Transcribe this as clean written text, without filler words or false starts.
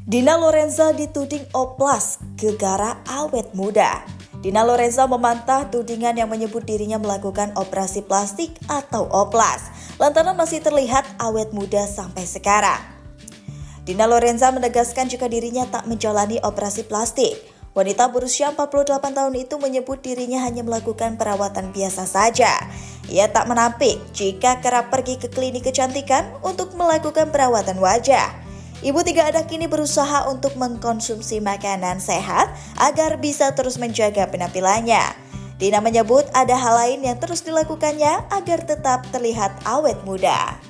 Dina Lorenza dituding oplas gegara awet muda. Dina Lorenza membantah tudingan yang menyebut dirinya melakukan operasi plastik atau oplas, lantaran masih terlihat awet muda sampai sekarang. Dina Lorenza menegaskan jika dirinya tak menjalani operasi plastik. Wanita berusia 48 tahun itu menyebut dirinya hanya melakukan perawatan biasa saja. Ia tak menampik jika kerap pergi ke klinik kecantikan untuk melakukan perawatan wajah. Ibu 3 anak ini berusaha untuk mengkonsumsi makanan sehat agar bisa terus menjaga penampilannya. Dina menyebut ada hal lain yang terus dilakukannya agar tetap terlihat awet muda.